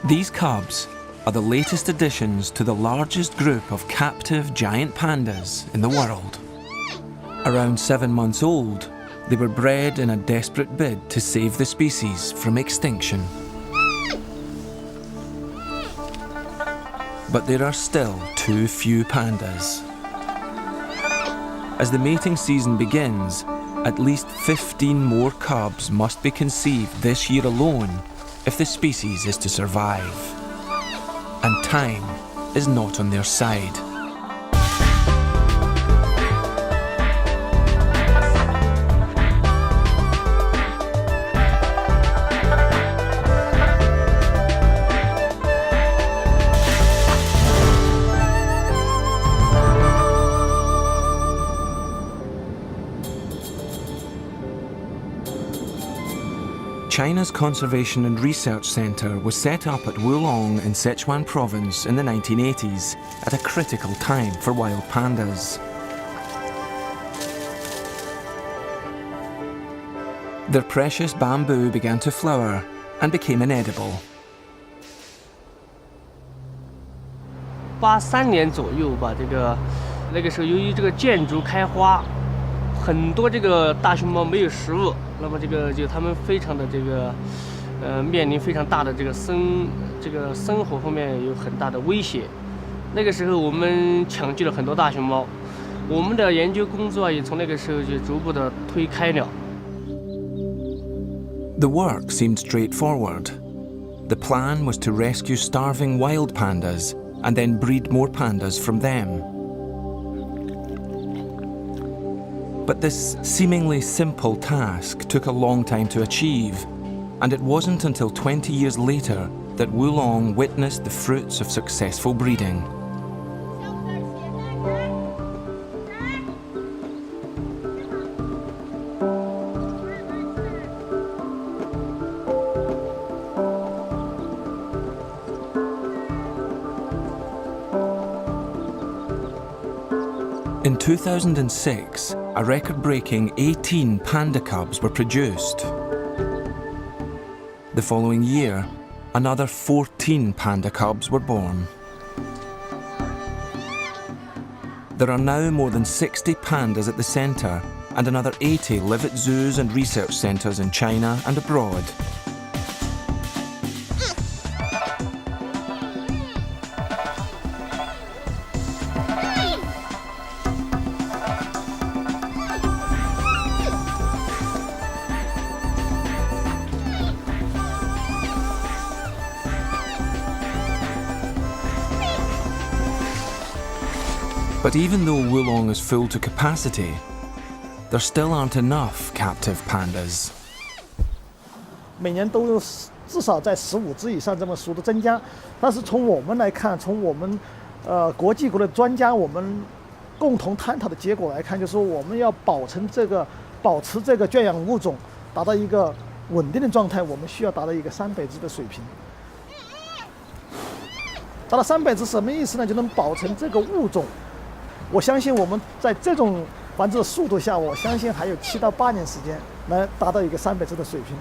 These cubs are the latest additions to the largest group of captive giant pandas in the world. Around 7 months old, they were bred in a desperate bid to save the species from extinction. But there are still too few pandas. As the mating season begins, at least 15 more cubs must be conceived this year alone if the species is to survive. And time is not on their side. China's Conservation and Research Centre was set up at Wulong in Sichuan Province in the 1980s at a critical time for wild pandas. Their precious bamboo began to flower and became inedible. 83年左右吧，那个时候由于这个箭竹开花，很多这个大熊猫没有食物。 那么就它们非常的面临非常大的生活方面有很大的威胁。那个时候我们抢救了很多大熊猫，我们的研究工作也从那个时候就逐步的推开了。The work seemed straightforward. The plan was to rescue starving wild pandas and then breed more pandas from them. But this seemingly simple task took a long time to achieve, and it wasn't until 20 years later that Wulong witnessed the fruits of successful breeding. In 2006, a record-breaking 18 panda cubs were produced. The following year, another 14 panda cubs were born. There are now more than 60 pandas at the centre, and another 80 live at zoos and research centres in China and abroad. But even though Wulong is full to capacity, there still aren't enough captive pandas. 每年都有至少在15只以上这么数的增加，但是从我们来看，从我们国际国的专家我们共同探讨的结果来看，就是说我们要保持这个圈养物种达到一个稳定的状态，我们需要达到一个300只的水平。达到300只什么意思呢？就能保存这个物种。 我相信我们在这种繁殖的速度下，我相信还有7到8年时间来达到一个300只的水平。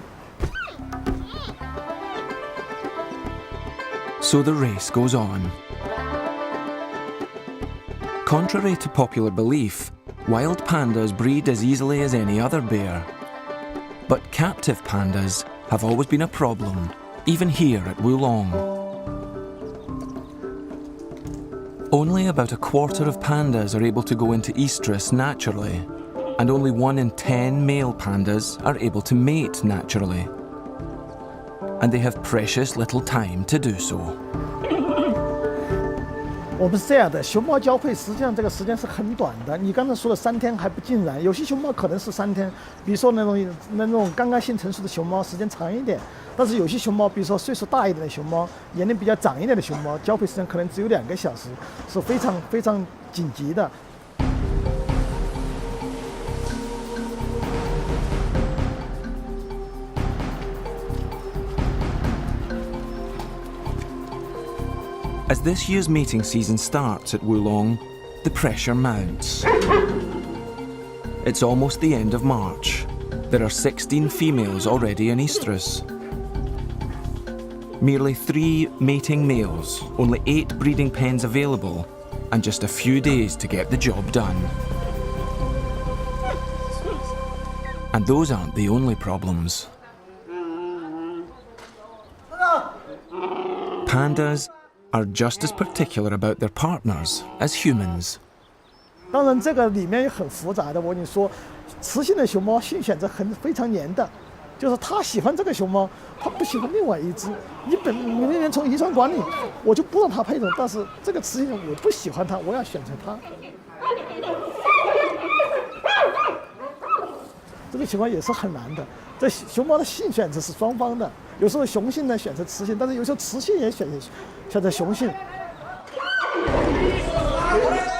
So the race goes on. Contrary to popular belief, wild pandas breed as easily as any other bear. But captive pandas have always been a problem, even here at Wulong. Only about a quarter of pandas are able to go into estrus naturally, and only 1 in 10 male pandas are able to mate naturally. And they have precious little time to do so. 我们是这样的，熊猫交配实际上这个时间是很短的。你刚才说的3天还不尽然，有些熊猫可能是3天，比如说那种刚刚性成熟的熊猫时间长一点，但是有些熊猫，比如说岁数大一点的熊猫，年龄比较长一点的熊猫，交配时间可能只有2个小时，是非常非常紧急的。 As this year's mating season starts at Wulong, the pressure mounts. It's almost the end of March. There are 16 females already in estrus. Merely 3 mating males, only 8 breeding pens available, and just a few days to get the job done. And those aren't the only problems. Pandas are just as particular about their partners as humans. 当然，这个里面也很复杂的。我跟你说，雌性的熊猫性选择非常黏的，就是它喜欢这个熊猫，它不喜欢另外一只。你明明从遗传管理，我就不让它配种，但是这个雌性我不喜欢它，我要选择它。这个情况也是很难的。这熊猫的性选择是双方的，有时候雄性呢选择雌性，但是有时候雌性也选择雄性。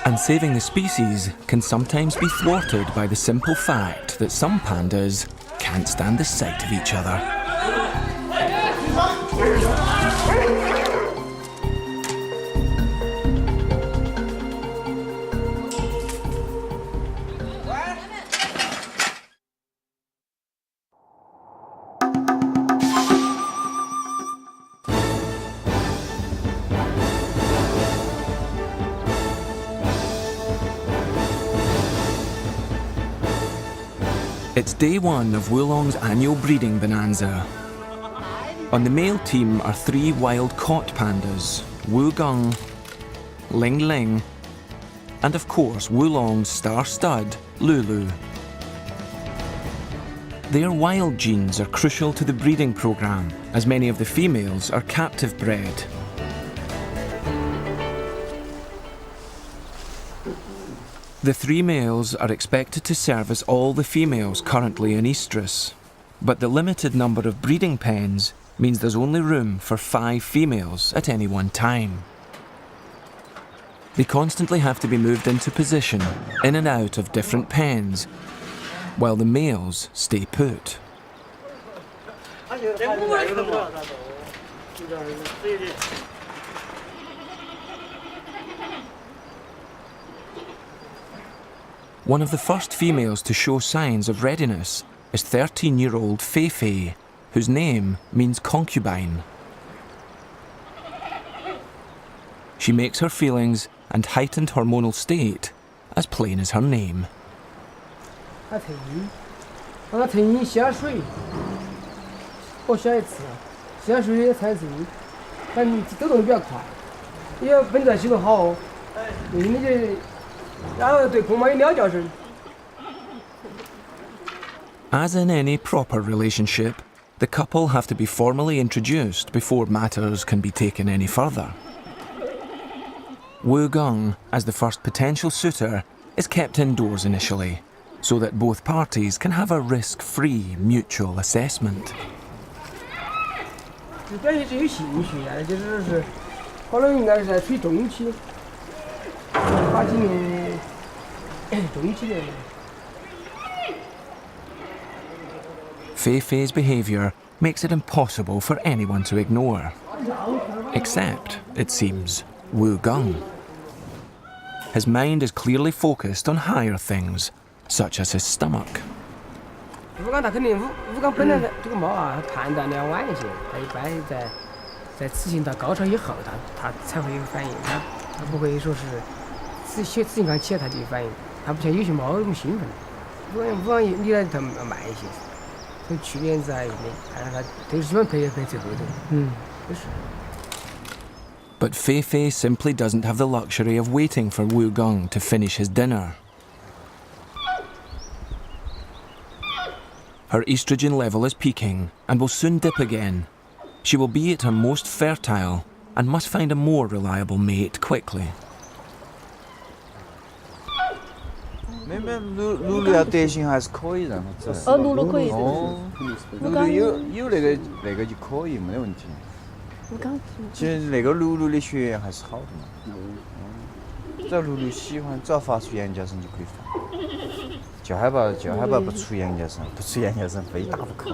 And saving the species can sometimes be thwarted by the simple fact that some pandas can't stand the sight of each other. It's day 1 of Wulong's annual breeding bonanza. On the male team are 3 wild caught pandas, Wugung, Ling Ling, and of course Wulong's star stud, Lulu. Their wild genes are crucial to the breeding program, as many of the females are captive bred. The 3 males are expected to service all the females currently in estrus, but the limited number of breeding pens means there's only room for 5 females at any one time. They constantly have to be moved into position, in and out of different pens, while the males stay put. One of the first females to show signs of readiness is 13-year-old Fei Fei, whose name means concubine. She makes her feelings and heightened hormonal state as plain as her name. 让它趁你下水，我下一次，下水也才是，但你走动的比较快，也要本着系统好，因为这，然后对公猫有鸟叫声。 As in any proper relationship, the couple have to be formally introduced before matters can be taken any further. Wu Gung, as the first potential suitor, is kept indoors initially, so that both parties can have a risk-free mutual assessment. 表现是有兴趣啊，就是可能应该是在处于中期，8几年中期的。 Fei Fei's behaviour makes it impossible for anyone to ignore. Except, it seems, Wu Gung. His mind is clearly focused on higher things, such as his stomach. 吴刚他肯定，吴刚本来这个猫啊，判断的要晚一些，他一般在雌性到高潮以后，他才会有反应，他不会说是雌性刚起来他就有反应，他不像有些猫那么兴奋。吴刚你来他慢一些。 从去年在内，看他都是喜欢陪最后头。就是。 But Fei Fei simply doesn't have the luxury of waiting for Wu Gung to finish his dinner. Her estrogen level is peaking and will soon dip again. She will be at her most fertile and must find a more reliable mate quickly. 妹妹，露露要德行还是可以，然后走。哦，露露可以。哦，露露有那个就可以，没得问题。我刚。其实那个露露的血缘还是好的嘛。只要露露喜欢，只要发出羊叫声就可以放。就害怕不出羊叫声，不出羊叫声非打不可。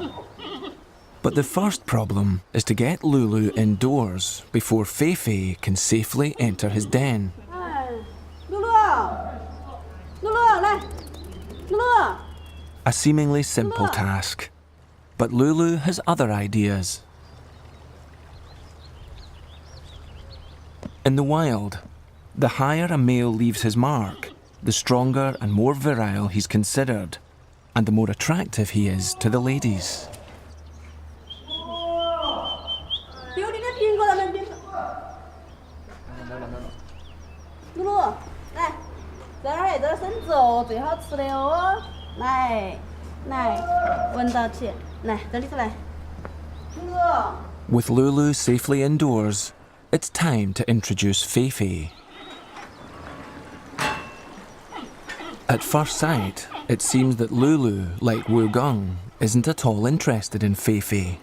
But the first problem is to get Lulu indoors before Fei Fei can safely enter his den. 露露，露露来，露露。 A seemingly simple task, but Lulu has other ideas. In the wild, the higher a male leaves his mark, the stronger and more virile he's considered, and the more attractive he is to the ladies. 丢你的苹果，咱们苹果。露露，来，这儿这生子哦，最好吃的哦。来，闻到起，来这里头来。露露。 With Lulu safely indoors, it's time to introduce Feifei. At first sight, it seems that Lulu, like Wu Gong, isn't at all interested in Feifei.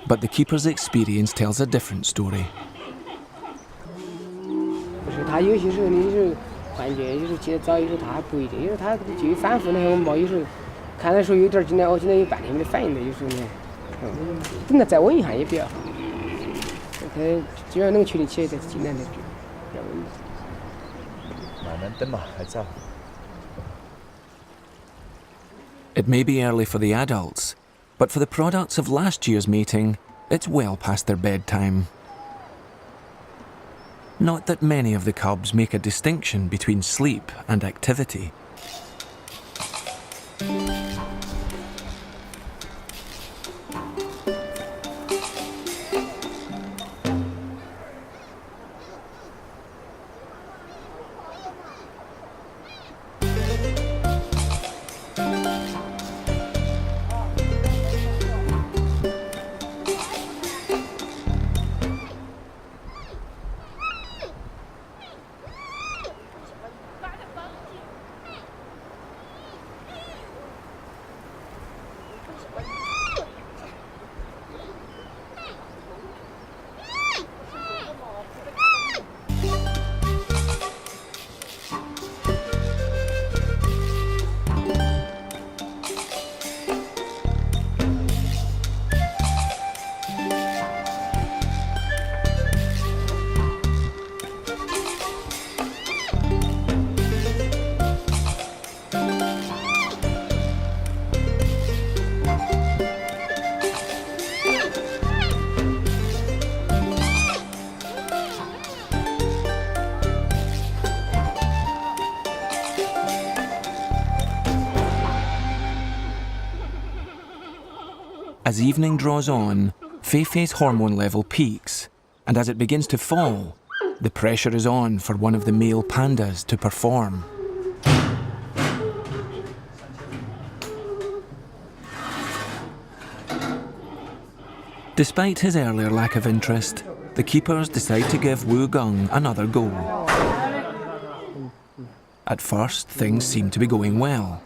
But the keeper's experience tells a different story. 就是他有些时候，你是幻觉，有时候起得早，有时候他还不一定，有时候他就反复那个毛，有时候看的时候有点儿，今天有半天没得反应的，有时候呢，等他再稳一下也比较好。他只要能确定起来，再进来的比较稳。慢慢等嘛，还早。 It may be early for the adults, but for the products of last year's mating, it's well past their bedtime. Not that many of the cubs make a distinction between sleep and activity. As evening draws on, Feifei's hormone level peaks, and as it begins to fall, the pressure is on for one of the male pandas to perform. Despite his earlier lack of interest, the keepers decide to give Wu Gong another go. At first, things seem to be going well.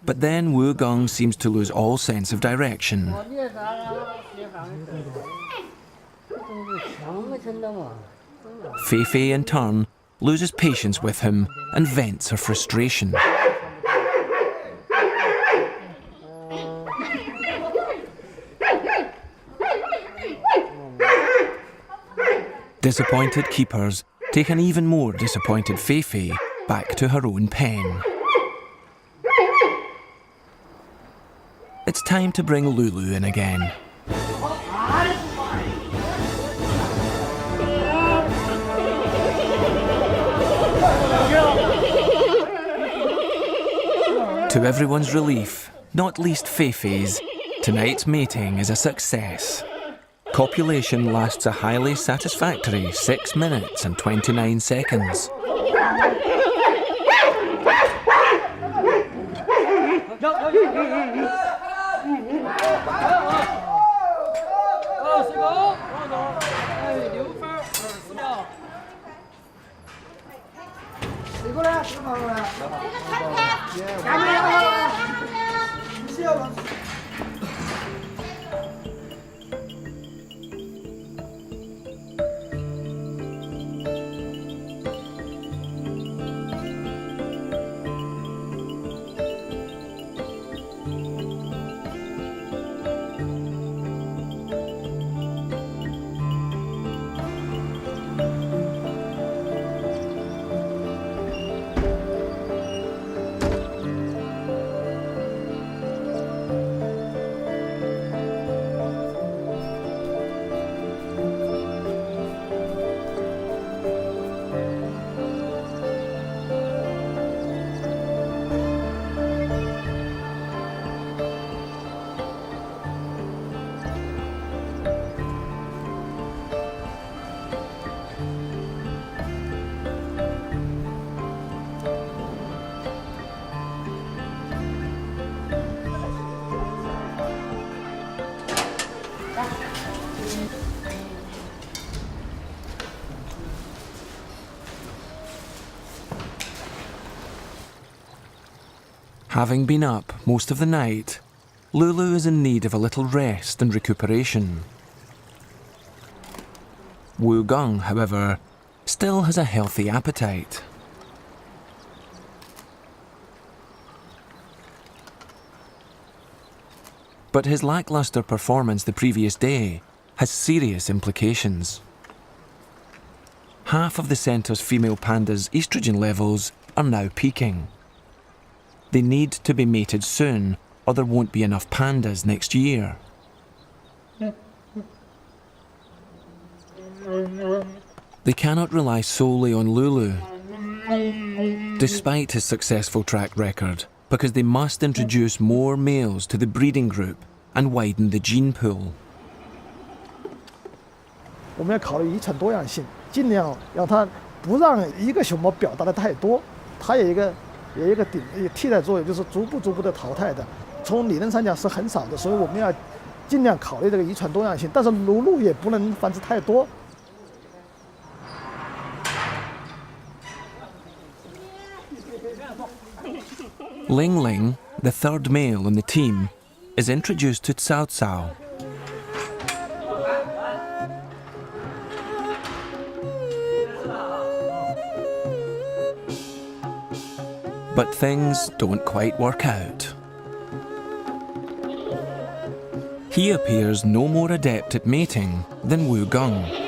But then Wu Gong seems to lose all sense of direction. Feifei, in turn, loses patience with him and vents her frustration. Disappointed keepers take an even more disappointed Feifei back to her own pen. It's time to bring Lulu in again. To everyone's relief, not least Feifei's, tonight's mating is a success. Copulation lasts a highly satisfactory 6 minutes and 29 seconds. Having been up most of the night, Lulu is in need of a little rest and recuperation. Wu Gung, however, still has a healthy appetite. But his lackluster performance the previous day has serious implications. Half of the centre's female pandas' estrogen levels are now peaking. They need to be mated soon, or there won't be enough pandas next year. They cannot rely solely on Lulu, despite his successful track record, because they must introduce more males to the breeding group and widen the gene pool. 我们要考虑遗传多样性，尽量让它不让一个熊猫表达的太多，它有一个替代作用，就是逐步的淘汰的。从理论上讲是很少的，所以我们要尽量考虑这个遗传多样性，但是乳鹿也不能繁殖太多。 Ling Ling, the third male in the team, is introduced to Cao Cao. But things don't quite work out. He appears no more adept at mating than Wu Gung.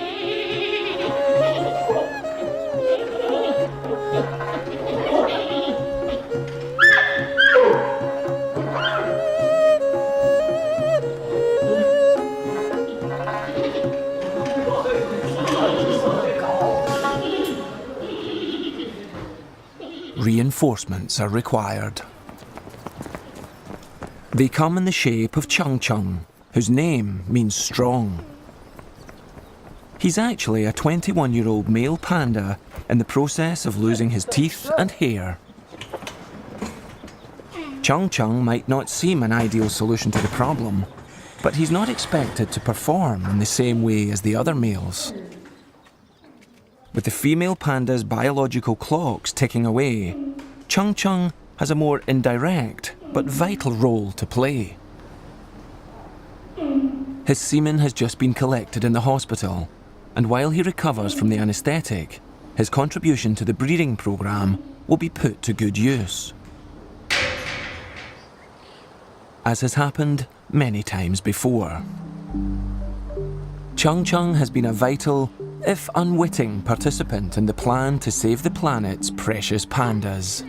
Reinforcements are required. They come in the shape of Chung Chung, whose name means strong. He's actually a 21-year-old male panda in the process of losing his teeth and hair. Chung Chung might not seem an ideal solution to the problem, but he's not expected to perform in the same way as the other males. With the female panda's biological clocks ticking away, Chung Chung has a more indirect but vital role to play. His semen has just been collected in the hospital, and while he recovers from the anaesthetic, his contribution to the breeding programme will be put to good use. As has happened many times before. Chung Chung has been a vital, if unwitting, participant in the plan to save the planet's precious pandas.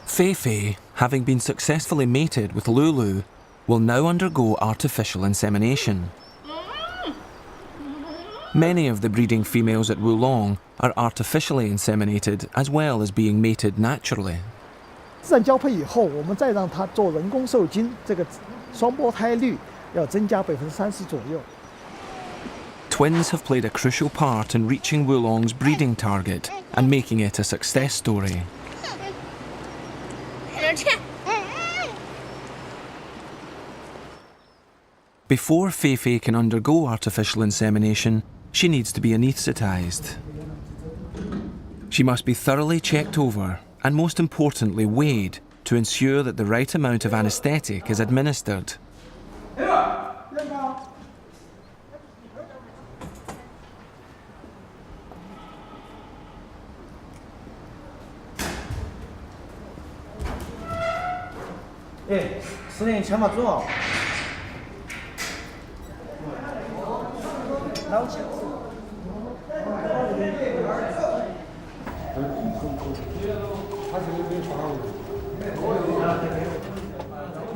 Fei Fei, having been successfully mated with Lulu, will now undergo artificial insemination. Many of the breeding females at Wulong are artificially inseminated as well as being mated naturally. 自然交配以后，我们再让它做人工受精，这个双胞胎率要增加30%左右。 Twins have played a crucial part in reaching Wulong's breeding target and making it a success story. Before Fei Fei can undergo artificial insemination, she needs to be anaesthetised. She must be thoroughly checked over and, most importantly, weighed to ensure that the right amount of anaesthetic is administered.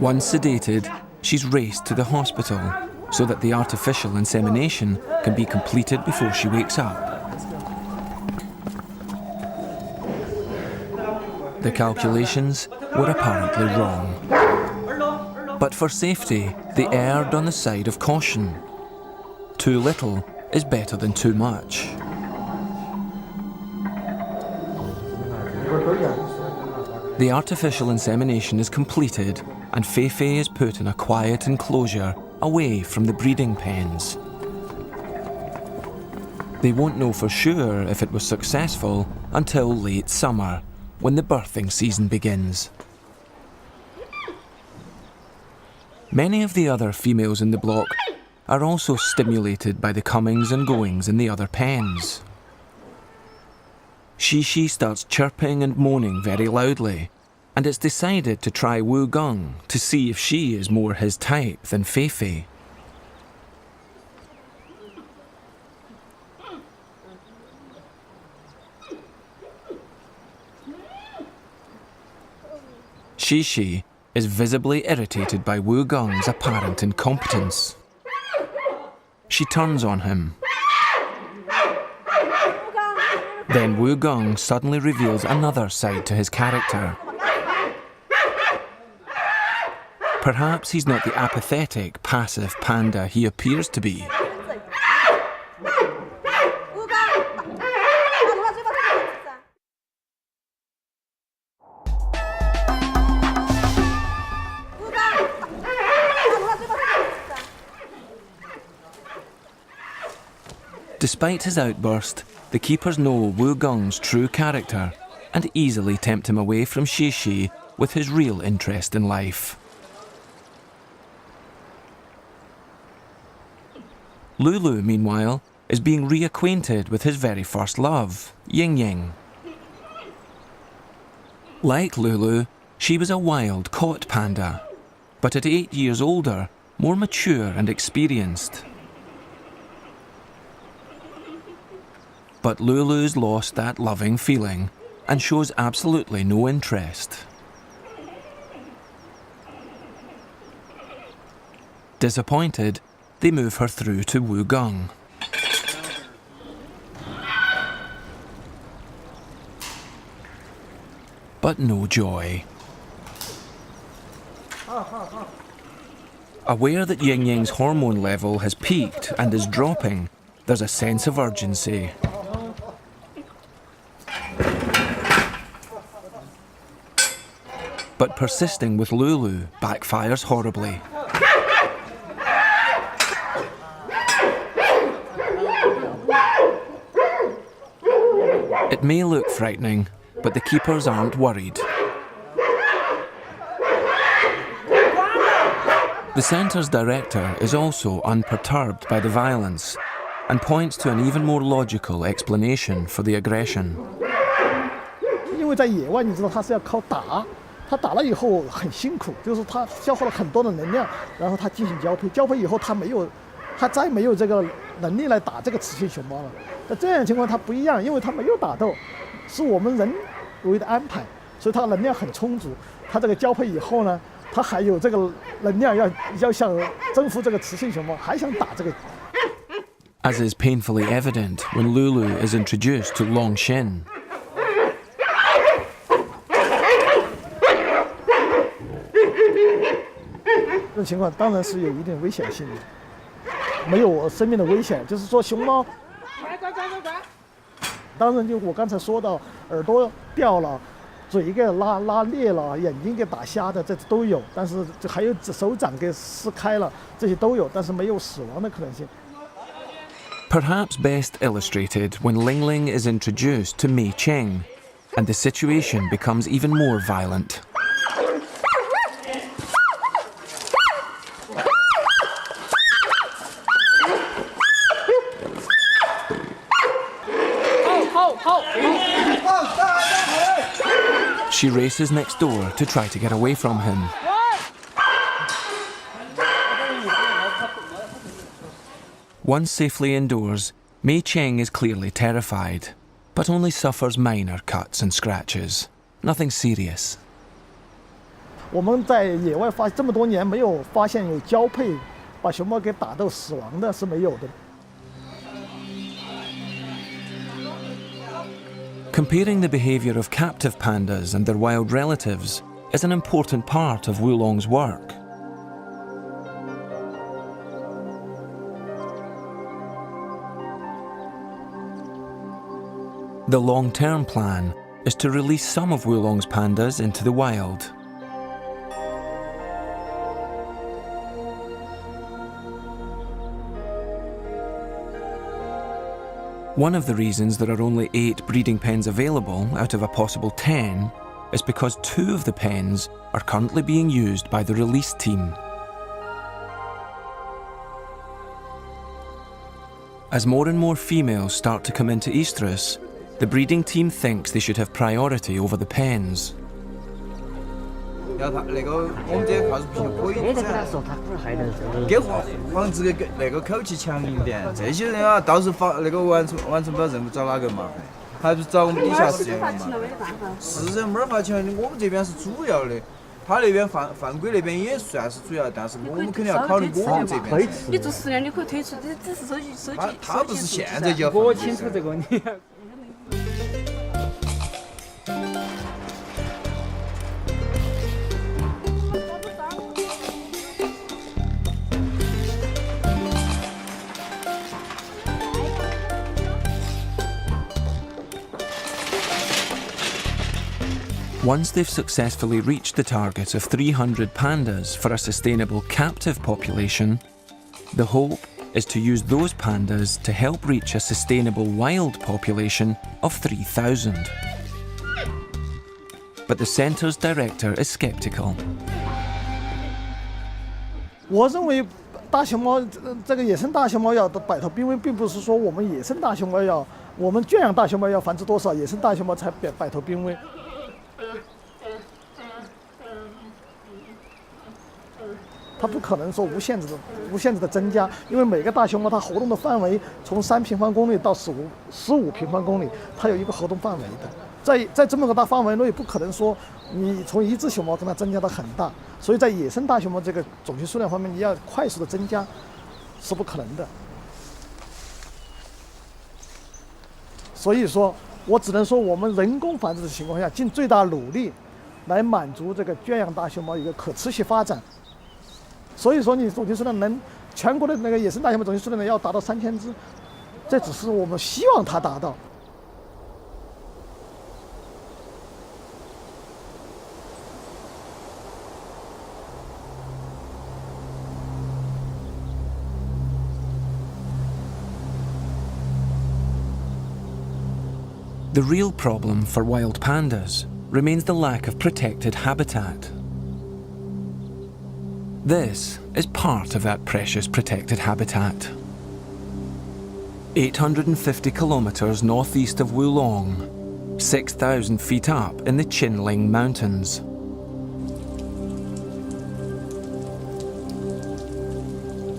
Once sedated, she's raced to the hospital, so that the artificial insemination can be completed before she wakes up. The calculations were apparently wrong. But for safety, they erred on the side of caution. Too little is better than too much. The artificial insemination is completed and Feifei is put in a quiet enclosure away from the breeding pens. They won't know for sure if it was successful until late summer, when the birthing season begins. Many of the other females in the block are also stimulated by the comings and goings in the other pens. Shishi starts chirping and moaning very loudly, and it's decided to try Wu Gong to see if she is more his type than Feifei. Shishi is visibly irritated by Wu Gong's apparent incompetence. She turns on him. Then Wu Gong suddenly reveals another side to his character. Perhaps he's not the apathetic, passive panda he appears to be. Despite his outburst, the keepers know Wu Gong's true character and easily tempt him away from Shishi with his real interest in life. Lulu, meanwhile, is being reacquainted with his very first love, Ying Ying. Like Lulu, she was a wild caught panda, but at 8 years older, more mature and experienced. But Lulu's lost that loving feeling and shows absolutely no interest. Disappointed, they move her through to Wu Gong. But no joy. Aware that Ying Ying's hormone level has peaked and is dropping, there's a sense of urgency. But persisting with Lulu backfires horribly. It may look frightening, but the keepers aren't worried. The centre's director is also unperturbed by the violence and points to an even more logical explanation for the aggression. 因为在野外，你知道它是要靠打，它打了以后很辛苦，就是它消耗了很多的能量，然后它进行交配，交配以后它再没有这个能力来打这个雌性熊猫了。那这样的情况它不一样，因为它没有打斗，是我们人为的安排，所以它能量很充足。它这个交配以后呢，它还有这个能量要想征服这个雌性熊猫，还想打这个。As is painfully evident when Lulu is introduced to Long Shin. 这种情况当然是有一定危险性的，没有生命的危险，就是说熊猫，当然就我刚才说到，耳朵掉了，嘴给拉裂了，眼睛给打瞎的，这都有，但是还有手掌给撕开了，这些都有，但是没有死亡的可能性。 Perhaps best illustrated when Ling Ling is introduced to Mei Cheng, and the situation becomes even more violent. She races next door to try to get away from him. Once safely indoors, Mei Cheng is clearly terrified, but only suffers minor cuts and scratches. Nothing serious. 我们在野外这么多年没有发现有交配把熊猫给打斗死亡的是没有的。Comparing the behaviour of captive pandas and their wild relatives is an important part of Wulong's work. The long-term plan is to release some of Wulong's pandas into the wild. One of the reasons there are only 8 breeding pens available out of a possible 10 is because 2 of the pens are currently being used by the release team. As more and more females start to come into estrus, the breeding team thinks they should have priority over the pens. 要它那个我们这个泡子皮可以再跟他说，他不是害人是。给房子的那个口气强一点，这些人啊，到时候那个完成不了任务找哪个嘛？还不是找我们底下饲养员嘛？是人没法请，我们这边是主要的，他那边犯规那边也算是主要，但是我们肯定要考虑我们这边。你做饲养你可以退出，这只是手机。他不是现在就要我清楚这个你。Once they've successfully reached the target of 300 pandas for a sustainable captive population, the hope is to use those pandas to help reach a sustainable wild population of 3,000. But the centre's director is sceptical. 我认为大熊猫这个野生大熊猫要摆脱濒危，并不是说我们野生大熊猫要，我们圈养大熊猫要繁殖多少，野生大熊猫才摆脱濒危。它不可能说无限制的增加，因为每个大熊猫它活动的范围从3平方公里到15平方公里，它有一个活动范围的。在这么个大范围内，不可能说你从一只熊猫跟它增加的很大，所以在野生大熊猫这个种群数量方面，你要快速的增加是不可能的。所以说，我只能说我们人工繁殖的情况下，尽最大努力来满足这个圈养大熊猫一个可持续发展。所以说，你种群数量能全国的那个野生大熊猫种群数量要达到3000只，这只是我们希望它达到。The real problem for wild pandas remains the lack of protected habitat. This is part of that precious protected habitat. 850 kilometres northeast of Wulong, 6,000 feet up in the Qinling Mountains.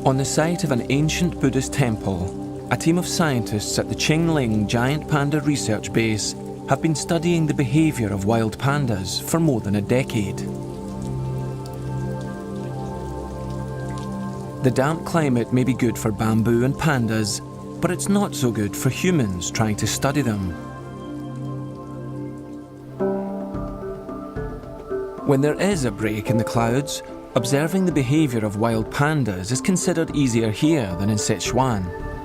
On the site of an ancient Buddhist temple, a team of scientists at the Qinling Giant Panda Research Base have been studying the behaviour of wild pandas for more than a decade. The damp climate may be good for bamboo and pandas, but it's not so good for humans trying to study them. When there is a break in the clouds, observing the behaviour of wild pandas is considered easier here than in Sichuan. "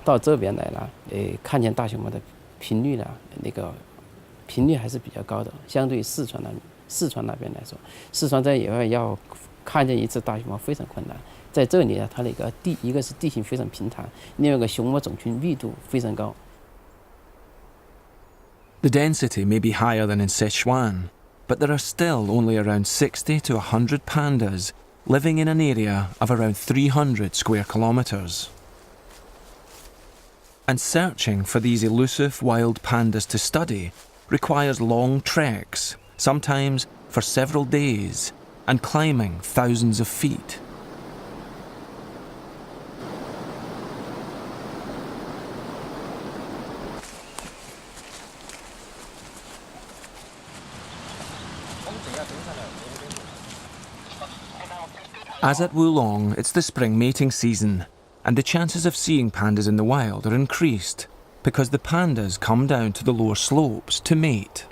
到这边来了，看见大熊猫的频率呢，那个频率还是比较高的，相对于四川那边来说，四川在野外要看见一只大熊猫非常困难。在这里呢，它那个一个是地形非常平坦，另外一个熊猫种群密度非常高。The density may be higher than in Sichuan, but there are still only around 60 to 100 pandas living in an area of around 300 square kilometres. And searching for these elusive wild pandas to study requires long treks, sometimes for several days and climbing thousands of feet. As at Wulong, it's the spring mating season, and the chances of seeing pandas in the wild are increased because the pandas come down to the lower slopes to mate.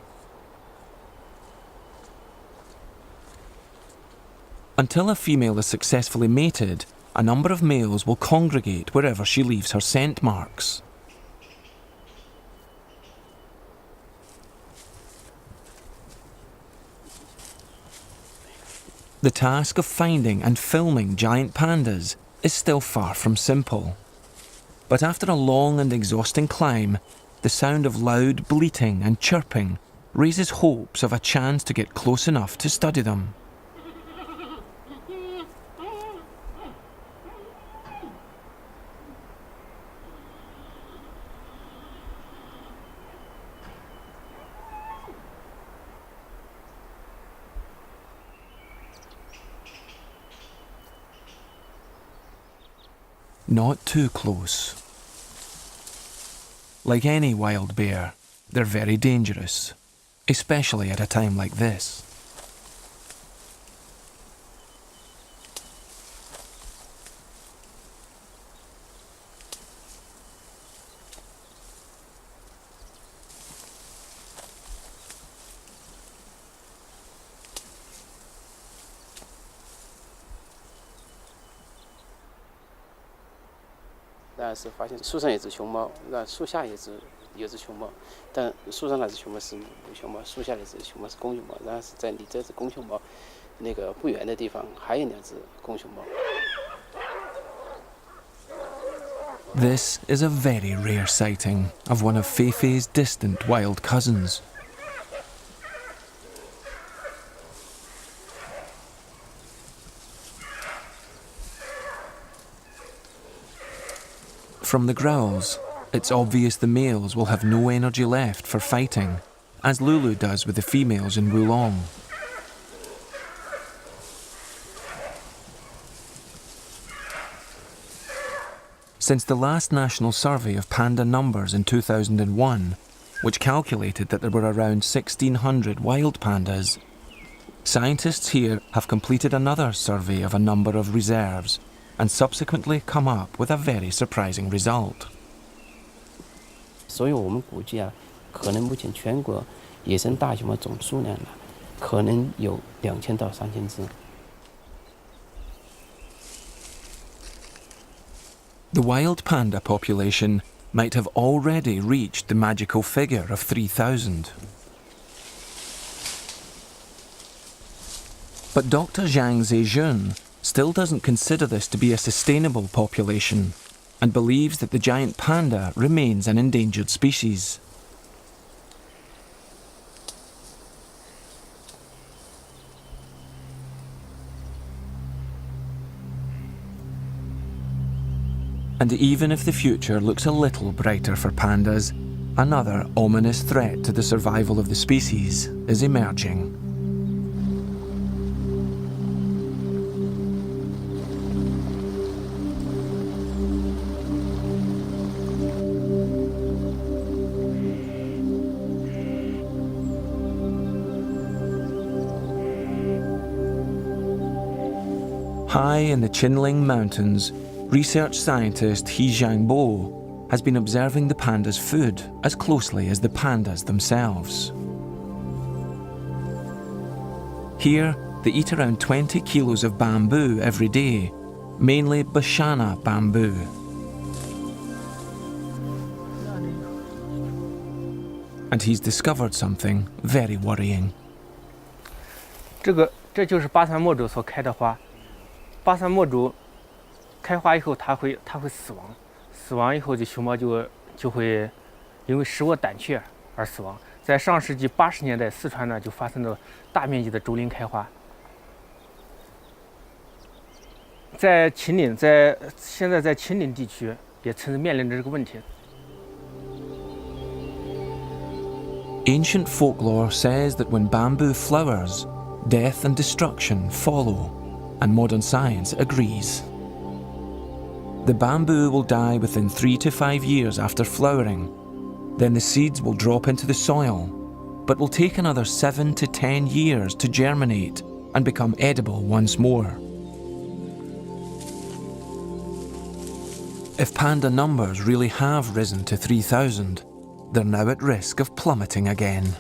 Until a female is successfully mated, a number of males will congregate wherever she leaves her scent marks. The task of finding and filming giant pandas is still far from simple. But after a long and exhausting climb, the sound of loud bleating and chirping raises hopes of a chance to get close enough to study them. Not too close. Like any wild bear, they're very dangerous, especially at a time like this.但是发现树上有只熊猫，那树下有只熊猫，但树上那只熊猫是母熊猫，树下那只熊猫是公熊猫，然后是在离这只公熊猫那个不远的地方还有2只公熊猫。This is a very rare sighting of one of Feifei's distant wild cousins. From the growls, it's obvious the males will have no energy left for fighting, as Lulu does with the females in Wulong. Since the last national survey of panda numbers in 2001, which calculated that there were around 1,600 wild pandas, scientists here have completed another survey of a number of reserves and subsequently come up with a very surprising result. 所以我们估计可能目前全国野生大熊猫总数量可能有2000到3000只。The wild panda population might have already reached the magical figure of 3,000. But Dr. Zhang Zejun still doesn't consider this to be a sustainable population and believes that the giant panda remains an endangered species. And even if the future looks a little brighter for pandas, another ominous threat to the survival of the species is emerging. High in the Qinling Mountains, research scientist He Jiangbo has been observing the pandas' food as closely as the pandas themselves. Here, they eat around 20 kilos of bamboo every day, mainly Bashana bamboo. And he's discovered something very worrying. 这就是巴山墨竹所开的花。巴山墨竹开花以后，它会死亡，死亡以后这熊猫就会因为食物胆怯而死亡。在上世纪80年代，四川呢就发生了大面积的竹林开花。在秦岭，现在在秦岭地区也曾面临着这个问题。Ancient folklore says that when bamboo flowers, death and destruction follow, and modern science agrees. The bamboo will die within 3 to 5 years after flowering. Then the seeds will drop into the soil, but will take another 7 to 10 years to germinate and become edible once more. If panda numbers really have risen to 3,000, they're now at risk of plummeting again.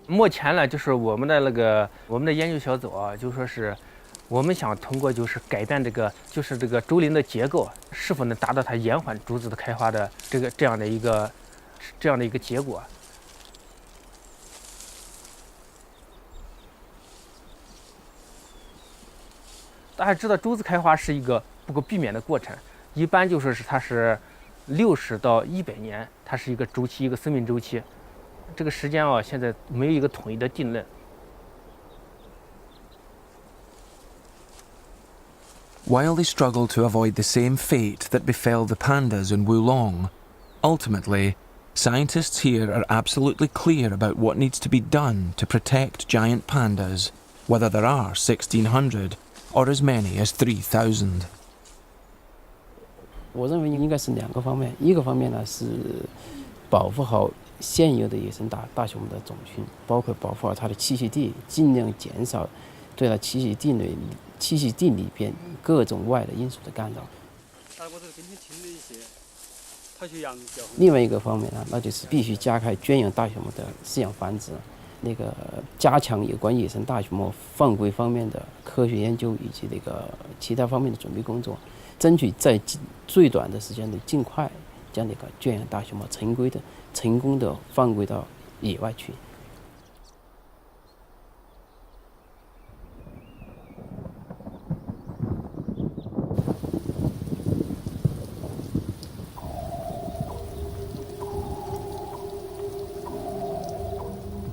目前呢，就是我们的研究小组啊，就说是我们想通过就是改变这个竹林的结构，是否能达到它延缓竹子的开花的这样的一个结果。大家知道竹子开花是一个不可避免的过程，一般就说是它是60到100年，它是一个周期，一个生命周期。这个时间啊，现在没有一个统一的定论。While they struggle to avoid the same fate that befell the pandas in Wulong, ultimately, scientists here are absolutely clear about what needs to be done to protect giant pandas, whether there are 1,600 or as many as 3,000. 我认为应该是2个方面，一个方面呢是保护好现有的野生大熊猫的种群，包括保护好它的栖息地，尽量减少对它栖息地里边各种外的因素的干扰。另外一个方面呢，那就是必须加快圈养大熊猫的饲养繁殖，加强有关野生大熊猫放归方面的科学研究以及其他方面的准备工作，争取在最短的时间内尽快将圈养大熊猫成功的放归到野外去。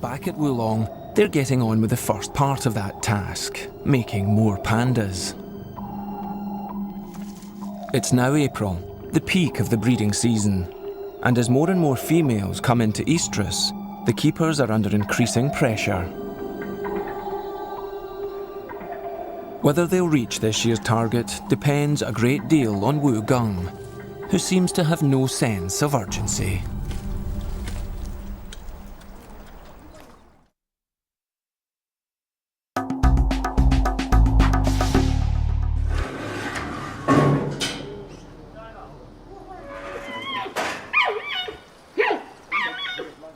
Back at Wulong, they're getting on with the first part of that task, making more pandas. It's now April, the peak of the breeding season, and as more and more females come into estrus, the keepers are under increasing pressure. Whether they'll reach this year's target depends a great deal on Wu Gung, who seems to have no sense of urgency.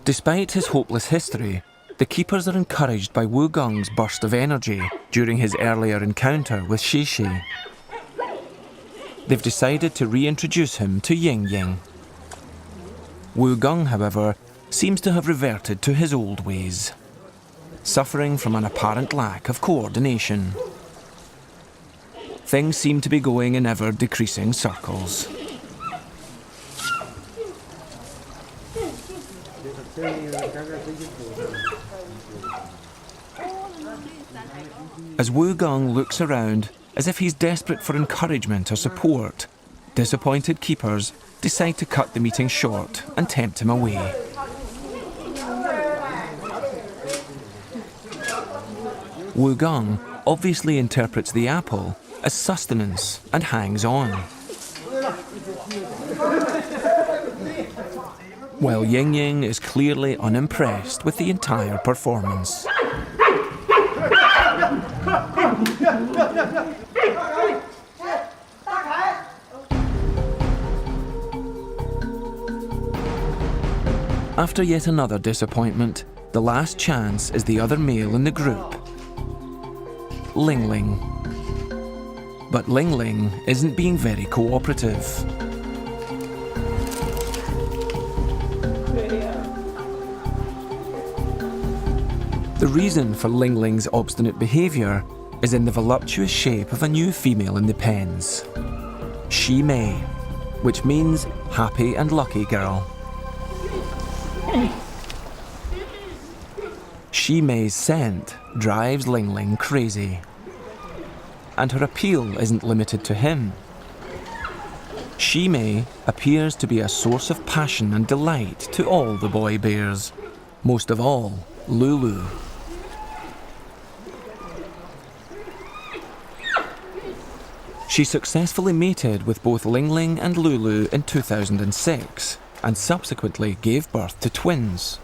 Despite his hopeless history, the keepers are encouraged by Wu Gung's burst of energy during his earlier encounter with Shishi. They've decided to reintroduce him to Ying Ying. Wu Gung, however, seems to have reverted to his old ways, suffering from an apparent lack of coordination. Things seem to be going in ever-decreasing circles. As Wu Gung looks around as if he's desperate for encouragement or support, disappointed keepers decide to cut the meeting short and tempt him away. Wu Gung obviously interprets the apple as sustenance and hangs on, while Ying Ying is clearly unimpressed with the entire performance. After yet another disappointment, the last chance is the other male in the group, Ling Ling. But Ling Ling isn't being very cooperative. The reason for Ling Ling's obstinate behaviour is in the voluptuous shape of a new female in the pens, Shi Mei, which means happy and lucky girl. Shi Mei's scent drives Ling Ling crazy, and her appeal isn't limited to him. Shi Mei appears to be a source of passion and delight to all the boy bears, most of all Lulu. She successfully mated with both Ling Ling and Lulu in 2006 and subsequently gave birth to twins.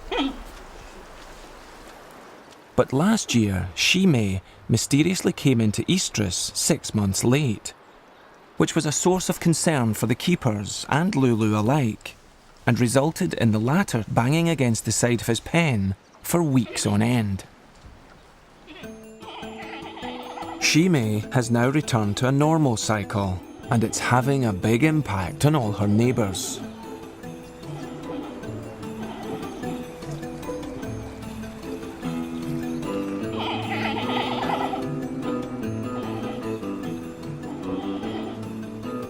But last year, Shimei mysteriously came into estrus 6 months late, which was a source of concern for the keepers and Lulu alike, and resulted in the latter banging against the side of his pen for weeks on end. Shimei has now returned to a normal cycle, and it's having a big impact on all her neighbours.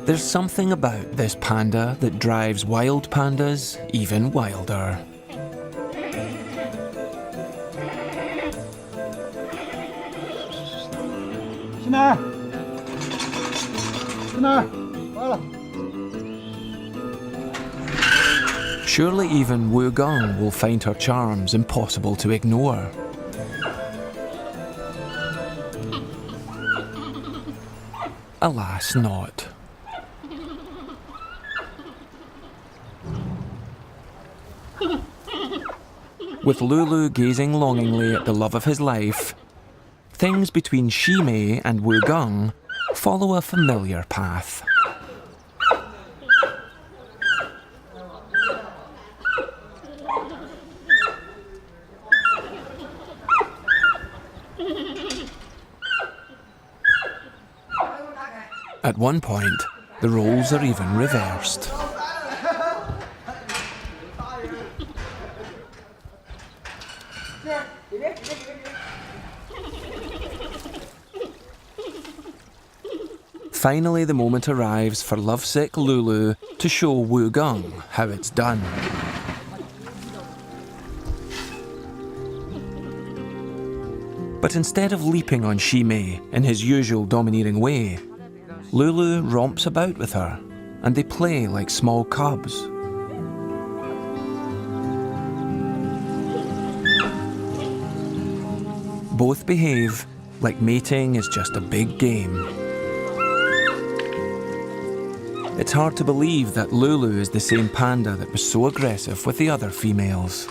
There's something about this panda that drives wild pandas even wilder. Surely even Wu Gong will find her charms impossible to ignore. Alas, not. With Lulu gazing longingly at the love of his life, things between Shimei and Wu Gong follow a familiar path. At one point, the roles are even reversed. Finally, the moment arrives for lovesick Lulu to show Wu Gong how it's done. But instead of leaping on Shimei in his usual domineering way, Lulu romps about with her, and they play like small cubs. Both behave like mating is just a big game. It's hard to believe that Lulu is the same panda that was so aggressive with the other females.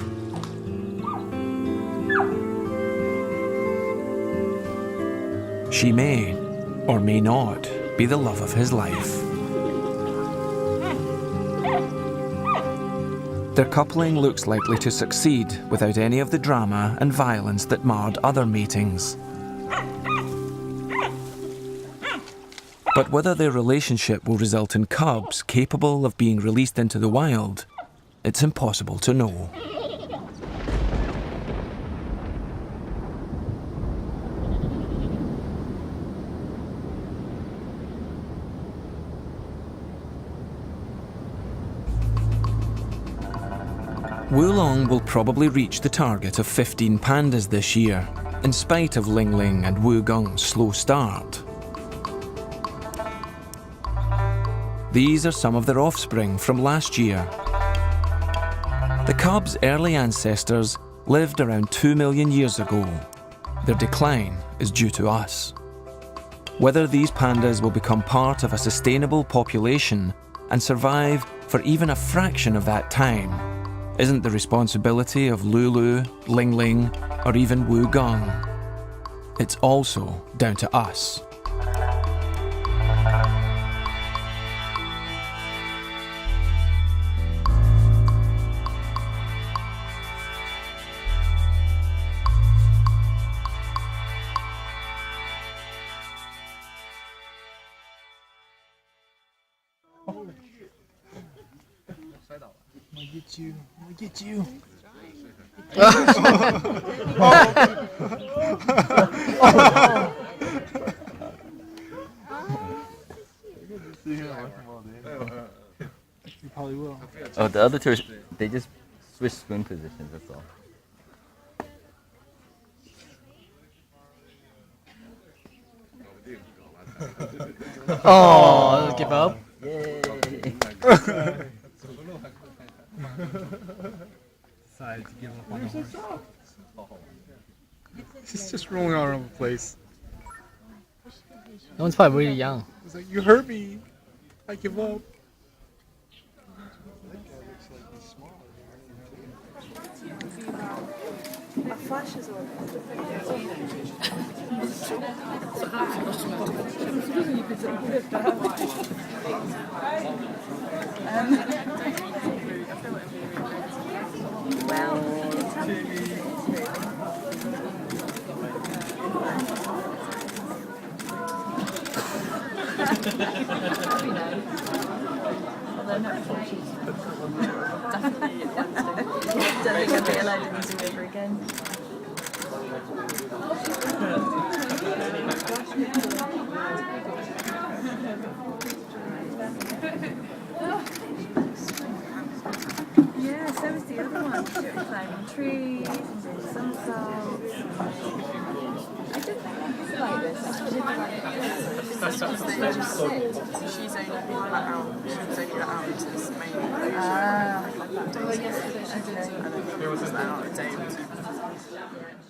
She may, or may not, be the love of his life. Their coupling looks likely to succeed without any of the drama and violence that marred other matings. But whether their relationship will result in cubs capable of being released into the wild, it's impossible to know. Wulong will probably reach the target of 15 pandas this year, in spite of Ling Ling and Wu Gong's slow start. These are some of their offspring from last year. The cubs' early ancestors lived around 2 million years ago. Their decline is due to us. Whether these pandas will become part of a sustainable population and survive for even a fraction of that time isn't the responsibility of Lulu, Ling Ling, or even Wu Gong. It's also down to us. I'll get you. You probably will. Oh, the other two, they just switch spoon positions, that's all. Oh, give up. Yay! Decided to give up on the horse. He's just rolling all around the place. 我们跑不一样。 He's like, you hurt me. I give up. Don't think I'd be allowed in the zoo ever again. Yeah, so was the other one. She was climbing trees and doing somersaults. I did like this. She's only been let out. She was only let out into this main Ah. and then she was let out a day or two.